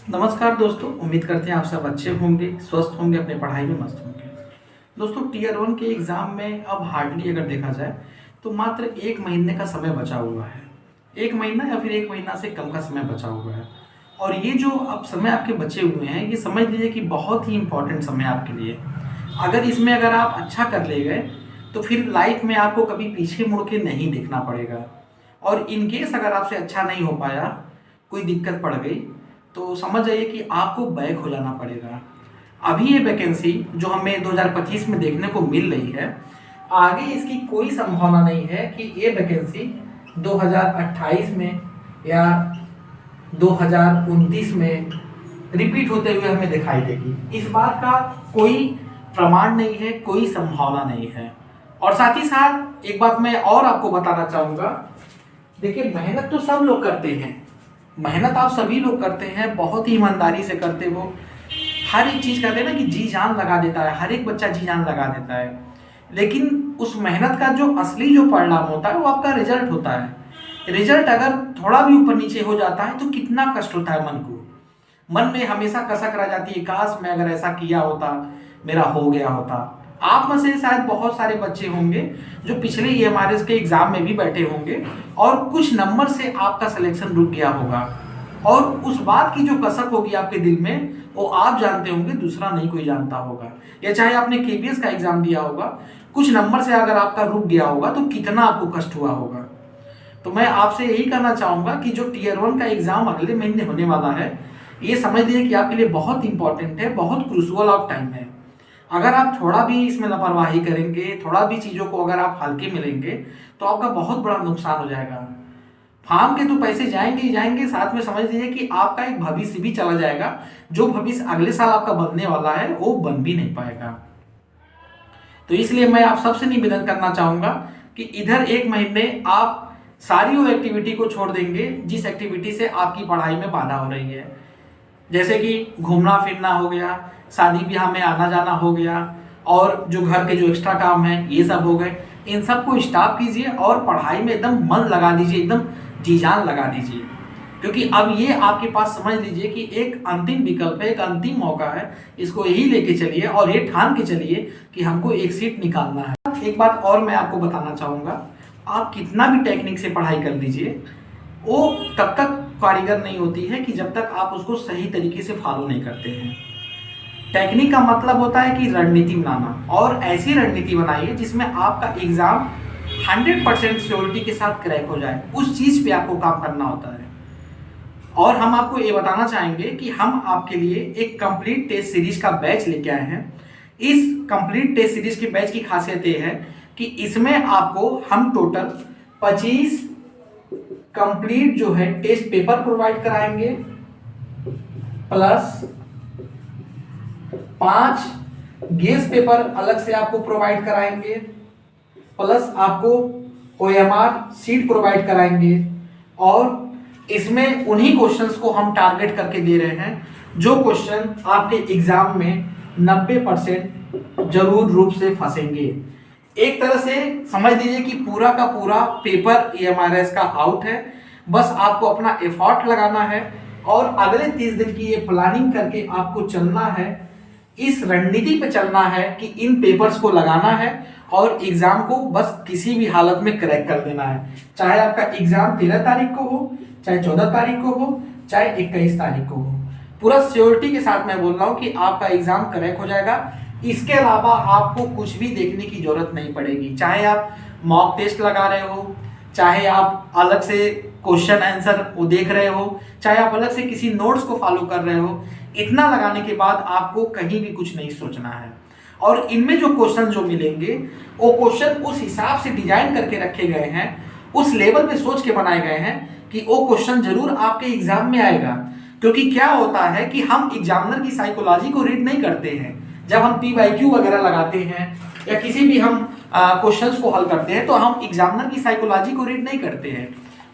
नमस्कार दोस्तों, उम्मीद करते हैं आप सब अच्छे होंगे, स्वस्थ होंगे, अपने पढ़ाई में मस्त होंगे। दोस्तों, टीयर वन के एग्ज़ाम में अब हार्डली अगर देखा जाए तो मात्र 1 महीने का समय बचा हुआ है। 1 महीना या फिर 1 महीना से कम का समय बचा हुआ है। और ये जो अब समय आपके बचे हुए हैं, ये समझ लीजिए कि बहुत ही इम्पोर्टेंट समय है आपके लिए। अगर आप अच्छा कर ले गए तो फिर लाइफ में आपको कभी पीछे मुड़ के नहीं देखना पड़ेगा। और इन केस अगर आपसे अच्छा नहीं हो पाया, कोई दिक्कत पड़ गई, तो समझ जाइए कि आपको बैक हो जाना पड़ेगा। अभी ये वैकेंसी जो हमें 2025 में देखने को मिल रही है, आगे इसकी कोई संभावना नहीं है कि ये वैकेंसी 2028 में या 2029 में रिपीट होते हुए हमें दिखाई देगी। इस बात का कोई प्रमाण नहीं है, कोई संभावना नहीं है। और साथ ही साथ एक बात मैं और आपको बताना चाहूँगा। देखिए, मेहनत तो सब लोग करते हैं, मेहनत आप सभी लोग करते हैं, बहुत ही ईमानदारी से करते हो। हर एक चीज़ कहते हैं ना कि जी जान लगा देता है, हर एक बच्चा जी जान लगा देता है। लेकिन उस मेहनत का जो असली जो परिणाम होता है वो आपका रिजल्ट होता है। रिजल्ट अगर थोड़ा भी ऊपर नीचे हो जाता है तो कितना कष्ट होता है मन को। मन में हमेशा कसक रह जाती है, काश मैं अगर ऐसा किया होता, मेरा हो गया होता। आप में से शायद बहुत सारे बच्चे होंगे जो पिछले ईएमआरएस के एग्जाम में भी बैठे होंगे और कुछ नंबर से आपका सिलेक्शन रुक गया होगा। और उस बात की जो कसक होगी आपके दिल में, वो आप जानते होंगे, दूसरा नहीं कोई जानता होगा। या चाहे आपने केबीएस का एग्जाम दिया होगा, कुछ नंबर से अगर आपका रुक गया होगा तो कितना आपको कष्ट हुआ होगा। तो मैं आपसे यही कहना चाहूंगा कि जो टीयर वन का एग्जाम अगले महीने होने वाला है, ये समझ लीजिए कि आपके लिए बहुत इंपॉर्टेंट है, बहुत क्रूशियल ऑफ टाइम है। अगर आप थोड़ा भी इसमें लापरवाही करेंगे, थोड़ा भी चीज़ों को अगर आप हल्के में लेंगे, तो आपका बहुत बड़ा नुकसान हो जाएगा। फार्म के तो पैसे जाएंगे ही जाएंगे, साथ में समझ लीजिए कि आपका एक भविष्य भी चला जाएगा। जो भविष्य अगले साल आपका बनने वाला है वो बन भी नहीं पाएगा। तो इसलिए मैं आप सबसे निवेदन करना चाहूंगा कि इधर 1 महीने आप सारी वो एक्टिविटी को छोड़ देंगे जिस एक्टिविटी से आपकी पढ़ाई में बाधा हो रही है। जैसे कि घूमना फिरना हो गया, शादी ब्याह में आना जाना हो गया, और जो घर के जो एक्स्ट्रा काम है ये सब हो गए। इन सबको स्टॉप कीजिए और पढ़ाई में एकदम मन लगा दीजिए, एकदम जी जान लगा दीजिए। क्योंकि अब ये आपके पास समझ लीजिए कि एक अंतिम विकल्प है, एक अंतिम मौका है। इसको यही लेके चलिए और ये ठान के चलिए कि हमको एक सीट निकालना है। एक बात और मैं आपको बताना चाहूँगा, आप कितना भी टेक्निक से पढ़ाई कर लीजिए, वो तब तक कारीगर नहीं होती है कि जब तक आप उसको सही तरीके से फॉलो नहीं करते हैं। टेक्निक का मतलब होता है कि रणनीति बनाना, और ऐसी रणनीति बनाइए जिसमें आपका एग्जाम 100% श्योरिटी के साथ क्रैक हो जाए। उस चीज़ पे आपको काम करना होता है। और हम आपको ये बताना चाहेंगे कि हम आपके लिए एक कंप्लीट टेस्ट सीरीज का बैच लेके आए हैं। इस कंप्लीट टेस्ट सीरीज की बैच की खासियत ये है कि इसमें आपको हम टोटल 25 कंप्लीट जो है टेस्ट पेपर प्रोवाइड कराएंगे, प्लस 5 गेस पेपर अलग से आपको प्रोवाइड कराएंगे, प्लस आपको ओएमआर सीट प्रोवाइड कराएंगे। और इसमें उन्हीं क्वेश्चंस को हम टारगेट करके दे रहे हैं जो क्वेश्चन आपके एग्जाम में 90% जरूर रूप से फंसेंगे। एक तरह से समझ लीजिए कि पूरा का पूरा पेपर ईएमआरएस का आउट है। बस आपको अपना एफर्ट लगाना है और अगले 30 दिन की ये प्लानिंग करके आपको चलना है, इस रणनीति पे चलना है कि इन पेपर्स को लगाना है और एग्जाम को बस किसी भी हालत में क्रैक कर देना है। चाहे आपका एग्जाम 13 तारीख को हो, चाहे 14 तारीख को हो, चाहे 21 तारीख को हो, पूरा श्योरिटी के साथ मैं बोल रहा हूँ कि आपका एग्जाम क्रैक हो जाएगा। इसके अलावा आपको कुछ भी देखने की जरूरत नहीं पड़ेगी। चाहे आप मॉक टेस्ट लगा रहे हो, चाहे आप अलग से क्वेश्चन आंसर वो देख रहे हो, चाहे आप अलग से किसी नोट्स को फॉलो कर रहे हो, इतना लगाने के बाद आपको कहीं भी कुछ नहीं सोचना है। और इनमें जो क्वेश्चन जो मिलेंगे, वो क्वेश्चन उस हिसाब से डिजाइन करके रखे गए हैं, उस लेवल पे सोच के बनाए गए हैं कि वो क्वेश्चन जरूर आपके एग्जाम में आएगा। क्योंकि क्या होता है कि हम एग्जामिनर की साइकोलॉजी को रीड नहीं करते हैं। जब हम पीवाईक्यू वगैरह लगाते हैं या किसी भी हम क्वेश्चंस को हल करते हैं, तो हम एग्जामिनर की साइकोलॉजी को रीड नहीं करते हैं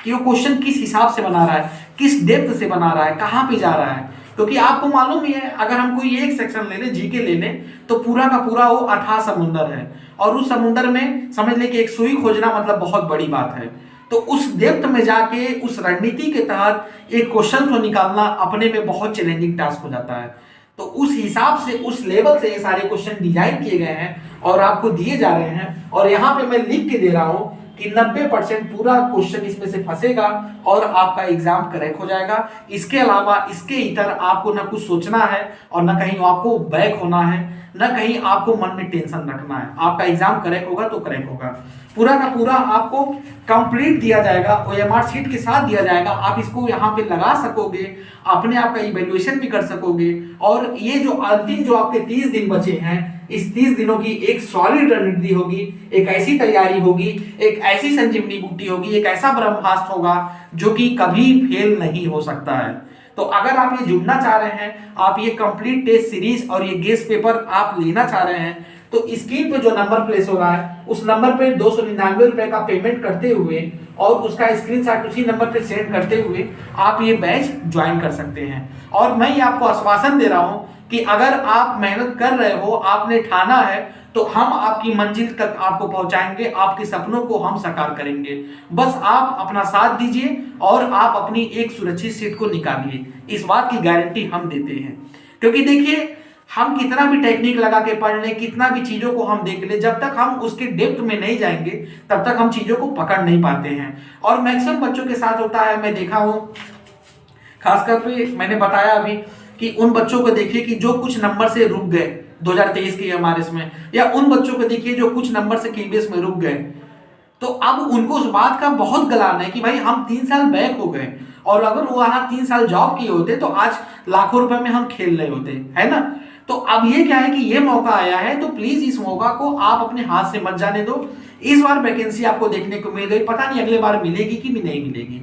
कि वो क्वेश्चन किस हिसाब से बना रहा है, किस डेप्थ से बना रहा है, कहाँ पे जा रहा है। क्योंकि आपको मालूम ही है, अगर हम कोई एक सेक्शन ले लें, जीके ले लें, तो पूरा का पूरा वो अथाह समुंदर है। और उस समुंदर में समझ लें कि एक सुई खोजना मतलब बहुत बड़ी बात है। तो उस डेप्थ में जाके उस रणनीति के तहत एक क्वेश्चन को निकालना अपने में बहुत चैलेंजिंग टास्क हो जाता है। तो उस हिसाब से उस लेवल से ये सारे क्वेश्चन डिजाइन किए गए हैं और आपको दिए जा रहे हैं। और यहाँ पे मैं लिख के दे रहा हूँ कि 90% पूरा क्वेश्चन इसमें से फंसेगा और आपका एग्जाम करेक्ट हो जाएगा। इसके अलावा इसके इतर आपको ना कुछ सोचना है और ना कहीं आपको बैक होना है, ना कहीं आपको मन में टेंशन रखना है। आपका एग्जाम करेक्ट होगा तो करेक्ट होगा। पूरा का पूरा आपको कंप्लीट दिया जाएगा, OMR शीट के साथ दिया जाएगा। आप इसको यहाँ पे लगा सकोगे, अपने आप का इवैल्यूएशन भी कर सकोगे। और ये जो अंतिम जो आपके 30 दिन बचे हैं, इस 30 दिनों की एक सॉलिड रणनीति होगी, एक ऐसी तैयारी होगी, एक ऐसी संजीवनी बूटी होगी, एक ऐसा ब्रह्मास्त्र होगा जो कि कभी फेल नहीं हो सकता है। तो अगर आप ये जुड़ना चाह रहे हैं, आप ये कंप्लीट टेस्ट सीरीज और ये गेस्ट पेपर आप लेना चाह रहे हैं, तो स्क्रीन पे जो नंबर प्लेस हो रहा है उस नंबर पे 299 रुपए का पेमेंट करते हुए और उसका स्क्रीनशॉट उसी नंबर पे सेंड करते हुए आप ये बैच ज्वाइन कर सकते हैं। और मैं ये आपको आश्वासन दे रहा हूं कि अगर आप मेहनत कर रहे हो, आपने ठाना है, तो हम आपकी मंजिल तक आपको पहुंचाएंगे, आपके सपनों को हम साकार करेंगे। बस आप अपना साथ दीजिए और आप अपनी एक सुरक्षित सीट को निकालिए। इस बात की गारंटी हम देते हैं। क्योंकि देखिए, हम कितना भी टेक्निक लगा के पढ़ लें, कितना भी चीजों को हम देख लें, जब तक हम उसके डेप्थ में नहीं जाएंगे तब तक हम चीजों को पकड़ नहीं पाते हैं। और मैक्सिमम बच्चों के साथ होता है, मैं देखा हूं, खासकर पे मैंने बताया अभी कि उन बच्चों को देखिए कि जो कुछ नंबर से रुक गए 2023 के एमआरएस में, या उन बच्चों को देखिए जो कुछ नंबर से केबीएस में रुक गए। तो अब उनको उस बात का बहुत गलान है कि भाई हम 3 साल बैक हो गए, और अगर वो वहां 3 साल जॉब किए होते तो आज लाखों रुपए में हम खेल रहे होते, है ना। तो अब ये क्या है कि ये मौका आया है, तो प्लीज इस मौका को आप अपने हाथ से मत जाने दो। इस बार वैकेंसी आपको देखने को मिल गई, पता नहीं अगले बार मिलेगी कि भी नहीं मिलेगी।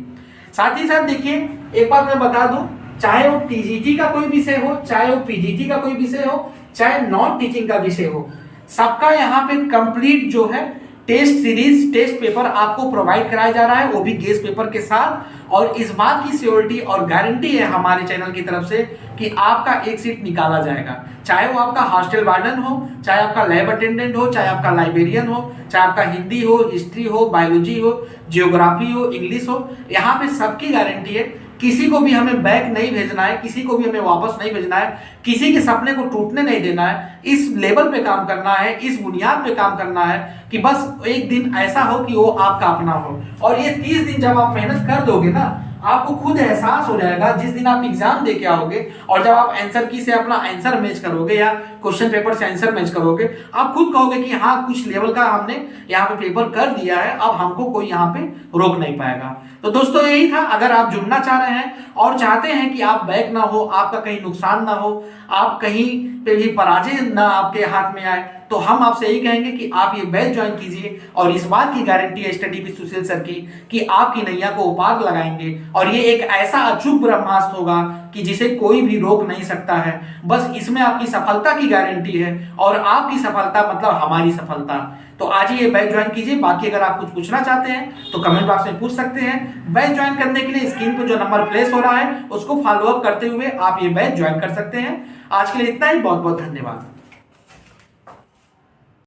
साथ ही साथ देखिए, एक बात मैं बता दूं, चाहे वो टीजीटी का कोई विषय हो, चाहे वो पीजीटी का कोई विषय हो, चाहे नॉन टीचिंग का विषय हो, सबका यहाँ पे कंप्लीट जो है टेस्ट सीरीज, टेस्ट पेपर आपको प्रोवाइड कराया जा रहा है, वो भी गेस्ट पेपर के साथ। और इस बात की श्योरिटी और गारंटी है हमारे चैनल की तरफ से कि आपका एक सीट निकाला जाएगा। चाहे वो आपका हॉस्टल वार्डन हो, चाहे आपका लैब अटेंडेंट हो, चाहे आपका लाइब्रेरियन हो, चाहे आपका हिंदी हो, हिस्ट्री हो, बायोलॉजी हो, जियोग्राफी हो, इंग्लिश हो, यहाँ पे सबकी गारंटी है। किसी को भी हमें बैक नहीं भेजना है, किसी को भी हमें वापस नहीं भेजना है, किसी के सपने को टूटने नहीं देना है। इस लेवल पे काम करना है, इस बुनियाद पे काम करना है कि बस एक दिन ऐसा हो कि वो आपका अपना हो। और ये 30 दिन जब आप मेहनत कर दोगे ना, आपको खुद एहसास हो जाएगा जिस दिन आप एग्जाम दे के आओगे और जब आप आंसर की से अपना आंसर मैच करोगे या क्वेश्चन पेपर से आंसर मैच करोगे, आप खुद कहोगे कि हाँ, कुछ लेवल का हमने यहाँ पे पेपर कर दिया है, अब हमको कोई यहाँ पे रोक नहीं पाएगा। तो दोस्तों यही था। अगर आप जुड़ना चाह रहे हैं और चाहते हैं कि आप बैक ना हो, आपका कहीं नुकसान ना हो, आप कहीं पे भी पराजय ना आपके हाथ में आए, तो हम आपसे यही कहेंगे कि आप ये बैच ज्वाइन कीजिए। और इस बात की गारंटी है स्टडी विद सुशील सर की कि आपकी नैया को पार लगाएंगे और ये एक ऐसा अचूक ब्रह्मास्त्र होगा कि जिसे कोई भी रोक नहीं सकता है। बस इसमें आपकी सफलता की गारंटी है और आपकी सफलता मतलब हमारी सफलता। तो आज ही ये बैच ज्वाइन कीजिए। बाकी अगर आप कुछ पूछना चाहते हैं तो कमेंट बॉक्स में पूछ सकते हैं। बैच ज्वाइन करने के लिए स्क्रीन पर जो नंबर प्लेस हो रहा है उसको फॉलो अप करते हुए आप ये बैच ज्वाइन कर सकते हैं। आज के लिए इतना ही, बहुत बहुत धन्यवाद।